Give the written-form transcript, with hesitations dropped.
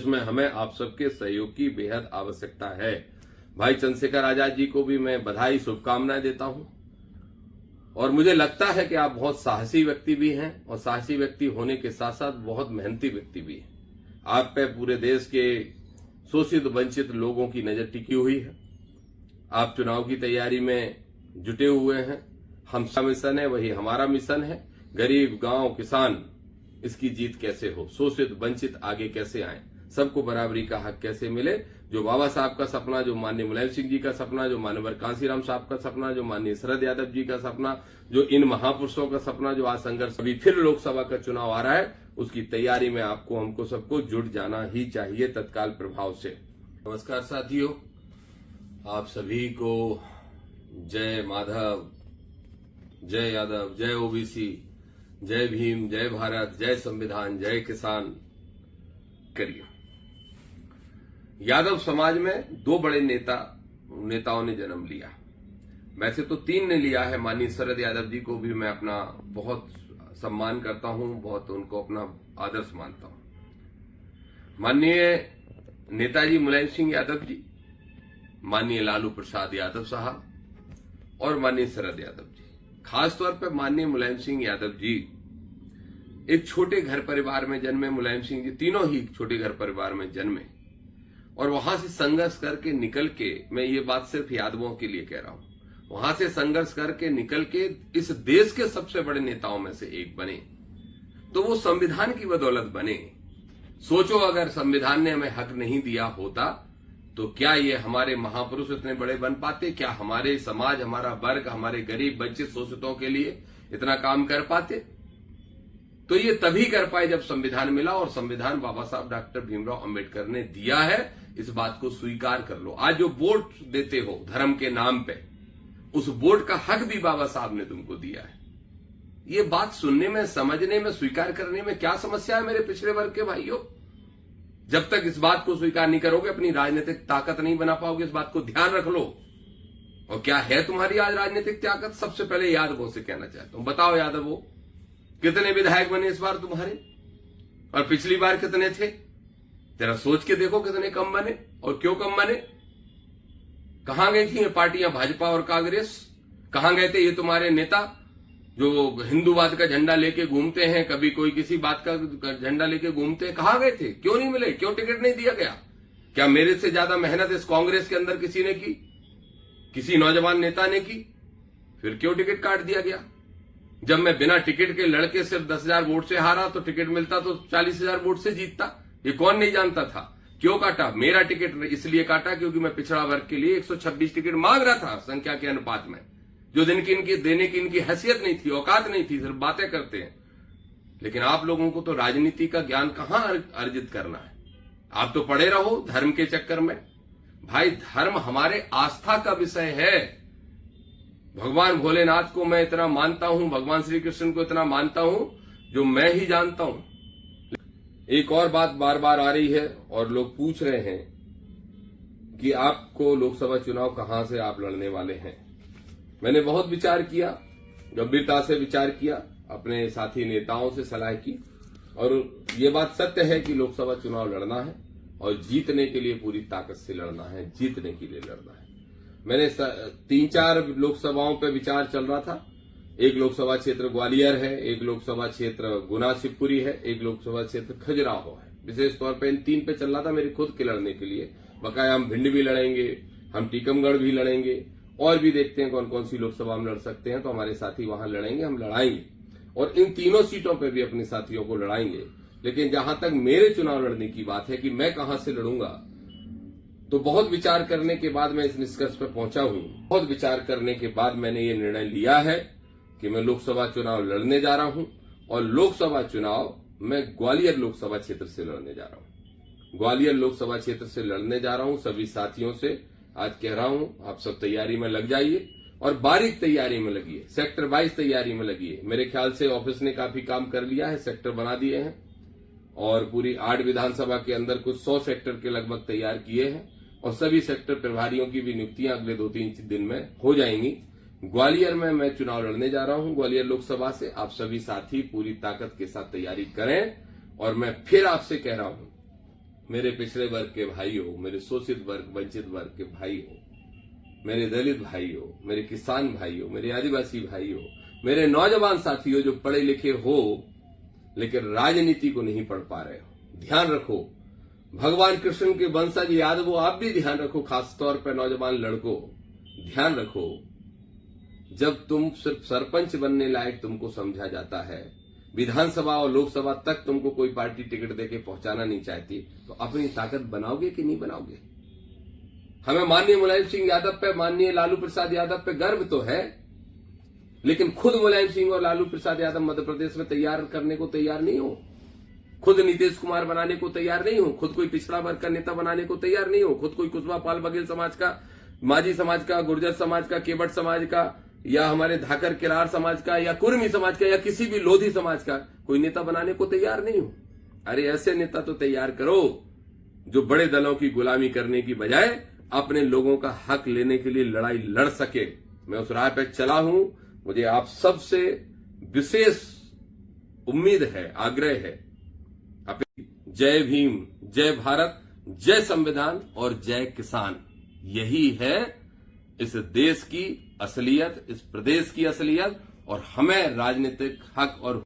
जिसमें हमें आप सबके सहयोग की बेहद आवश्यकता है। भाई चंद्रशेखर आजाद जी को भी मैं बधाई शुभकामनाएं देता हूं और मुझे लगता है कि आप बहुत साहसी व्यक्ति भी हैं और साहसी व्यक्ति होने के साथ साथ बहुत मेहनती व्यक्ति भी हैं। आप पे पूरे देश के शोषित वंचित लोगों की नजर टिकी हुई है। आप चुनाव की तैयारी में जुटे हुए हैं। हमारा मिशन है, वही हमारा मिशन है। गरीब, गांव, किसान, इसकी जीत कैसे हो, शोषित वंचित आगे कैसे आए, सबको बराबरी का हक कैसे मिले। जो बाबा साहब का सपना, जो माननीय मुलायम सिंह जी का सपना, जो माननीय कांसीराम साहब का सपना, जो माननीय शरद यादव जी का सपना, जो इन महापुरुषों का सपना, जो आज संघर्ष अभी फिर लोकसभा का चुनाव आ रहा है, उसकी तैयारी में आपको हमको सबको जुट जाना ही चाहिए तत्काल प्रभाव से। नमस्कार साथियों, आप सभी को जय माधव, जय यादव, जय ओबीसी, जय भीम, जय भारत, जय संविधान, जय किसान करिए। यादव समाज में दो बड़े नेताओं ने जन्म लिया। वैसे तो तीन ने लिया है। माननीय शरद यादव जी को भी मैं अपना बहुत सम्मान करता हूं, बहुत उनको अपना आदर्श मानता हूं। माननीय नेताजी मुलायम सिंह यादव जी, माननीय लालू प्रसाद यादव साहब और माननीय शरद यादव जी। खासतौर पर माननीय मुलायम सिंह यादव जी एक छोटे घर परिवार में जन्मे। मुलायम सिंह जी तीनों ही छोटे घर परिवार में जन्मे और वहां से संघर्ष करके निकल के, मैं ये बात सिर्फ यादवों के लिए कह रहा हूं, वहां से संघर्ष करके निकल के इस देश के सबसे बड़े नेताओं में से एक बने। तो वो संविधान की बदौलत बने। सोचो, अगर संविधान ने हमें हक नहीं दिया होता तो क्या ये हमारे महापुरुष इतने बड़े बन पाते? क्या हमारे समाज, हमारा वर्ग, हमारे गरीब वंचित शोषितों के लिए इतना काम कर पाते? तो ये तभी कर पाए जब संविधान मिला, और संविधान बाबा साहब डॉक्टर भीमराव अंबेडकर ने दिया है। इस बात को स्वीकार कर लो। आज जो वोट देते हो धर्म के नाम पे, उस वोट का हक भी बाबा साहब ने तुमको दिया है। ये बात सुनने में, समझने में, स्वीकार करने में क्या समस्या है मेरे पिछड़े वर्ग के भाइयों? जब तक इस बात को स्वीकार नहीं करोगे, अपनी राजनीतिक ताकत नहीं बना पाओगे। इस बात को ध्यान रख लो। और क्या है तुम्हारी आज राजनीतिक ताकत? सबसे पहले यादवों से कहना चाहता हूं, बताओ यादवों, कितने विधायक बने इस बार तुम्हारे, और पिछली बार कितने थे? जरा सोच के देखो कितने कम बने और क्यों कम बने। कहां गई थी ये पार्टियां, भाजपा और कांग्रेस? कहां गए थे ये तुम्हारे नेता जो हिंदूवाद का झंडा लेके घूमते हैं, कभी कोई किसी बात का झंडा लेके घूमते हैं? कहां गए थे? क्यों नहीं मिले? क्यों टिकट नहीं दिया गया? क्या मेरे से ज्यादा मेहनत इस कांग्रेस के अंदर किसी ने की, किसी नौजवान नेता ने की? फिर क्यों टिकट काट दिया गया? जब मैं बिना टिकट के लड़के सिर्फ 10,000 वोट से हारा तो टिकट मिलता तो 40,000 वोट से जीतता। ये कौन नहीं जानता था? क्यों काटा? मेरा टिकट इसलिए काटा क्योंकि मैं पिछड़ा वर्ग के लिए 126 टिकट मांग रहा था संख्या के अनुपात में, जो दिन की इनकी देने की इनकी हैसियत नहीं थी, औकात नहीं थी, सिर्फ बातें करते हैं। लेकिन आप लोगों को तो राजनीति का ज्ञान कहां अर्जित करना है? आप तो पड़े रहो धर्म के चक्कर में। भाई, धर्म हमारे आस्था का विषय है। भगवान भोलेनाथ को मैं इतना मानता हूं, भगवान श्री कृष्ण को इतना मानता हूं जो मैं ही जानता हूं। एक और बात बार बार आ रही है और लोग पूछ रहे हैं कि आपको लोकसभा चुनाव कहां से आप लड़ने वाले हैं। मैंने बहुत विचार किया, गंभीरता से विचार किया, अपने साथी नेताओं से सलाह की, और ये बात सत्य है कि लोकसभा चुनाव लड़ना है और जीतने के लिए पूरी ताकत से लड़ना है, जीतने के लिए लड़ना है। मैंने 3-4 लोकसभाओं पे विचार चल रहा था। एक लोकसभा क्षेत्र ग्वालियर है, एक लोकसभा क्षेत्र गुना शिवपुरी है, एक लोकसभा क्षेत्र खजुराहो है। विशेष तौर पे इन 3 पे चल रहा था मेरे खुद के लड़ने के लिए। बकाया हम भिंड भी लड़ेंगे, हम टीकमगढ़ भी लड़ेंगे, और भी देखते हैं कौन कौन सी लोकसभा हम लड़ सकते हैं। तो हमारे साथी वहां लड़ेंगे, हम लड़ाएंगे, और इन तीनों सीटों पर भी अपने साथियों को लड़ाएंगे। लेकिन जहां तक मेरे चुनाव लड़ने की बात है कि मैं कहां से लड़ूंगा, तो बहुत विचार करने के बाद मैं इस निष्कर्ष पर पहुंचा हूं। बहुत विचार करने के बाद मैंने ये निर्णय लिया है कि मैं लोकसभा चुनाव लड़ने जा रहा हूं, और लोकसभा चुनाव मैं ग्वालियर लोकसभा क्षेत्र से लड़ने जा रहा हूं। ग्वालियर लोकसभा क्षेत्र से लड़ने जा रहा हूं। सभी साथियों से आज कह रहा हूं, आप सब तैयारी में लग जाइए और बारीक तैयारी में लगिए, सेक्टर वाइज तैयारी में लगिए। मेरे ख्याल से ऑफिस ने काफी काम कर लिया है, सेक्टर बना दिए हैं, और पूरी 8 विधानसभा के अंदर कुछ 100 सेक्टर के लगभग तैयार किए हैं, और सभी सेक्टर प्रभारियों की भी नियुक्तियां अगले 2-3 दिन में हो जाएंगी। ग्वालियर में मैं चुनाव लड़ने जा रहा हूं, ग्वालियर लोकसभा से। आप सभी साथी पूरी ताकत के साथ तैयारी करें, और मैं फिर आपसे कह रहा हूं, मेरे पिछड़े वर्ग के भाई हो, मेरे शोषित वर्ग वंचित वर्ग के भाई हो, मेरे दलित भाई हो, मेरे किसान भाई हो, मेरे आदिवासी भाई हो, मेरे नौजवान साथी हो जो पढ़े लिखे हो लेकिन राजनीति को नहीं पढ़ पा रहे हो, ध्यान रखो। भगवान कृष्ण के वंशज यादवों, आप भी ध्यान रखो, खासतौर पर नौजवान लड़कों, ध्यान रखो। जब तुम सिर्फ सरपंच बनने लायक तुमको समझा जाता है, विधानसभा और लोकसभा तक तुमको कोई पार्टी टिकट देके पहुंचाना नहीं चाहती, तो अपनी ताकत बनाओगे कि नहीं बनाओगे? हमें माननीय मुलायम सिंह यादव पे, माननीय लालू प्रसाद यादव पे गर्व तो है, लेकिन खुद मुलायम सिंह और लालू प्रसाद यादव मध्य प्रदेश में तैयार करने को तैयार नहीं हो, खुद नीतीश कुमार बनाने को तैयार नहीं हो, खुद कोई पिछड़ा वर्ग का नेता बनाने को तैयार नहीं हो, खुद कोई कुशवाहा पाल बघेल समाज का, माझी समाज का, गुर्जर समाज का, केवट समाज का, या हमारे धाकर किरार समाज का, या कुर्मी समाज का, या किसी भी लोधी समाज का कोई नेता बनाने को तैयार नहीं हो। अरे ऐसे नेता तो तैयार करो जो बड़े दलों की गुलामी करने की बजाय अपने लोगों का हक लेने के लिए लड़ाई लड़ सके। मैं उस राह पर चला हूं। मुझे आप सबसे विशेष उम्मीद है, आग्रह है, जय भीम, जय भारत, जय संविधान और जय किसान। यही है इस देश की असलियत, इस प्रदेश की असलियत, और हमें राजनीतिक हक और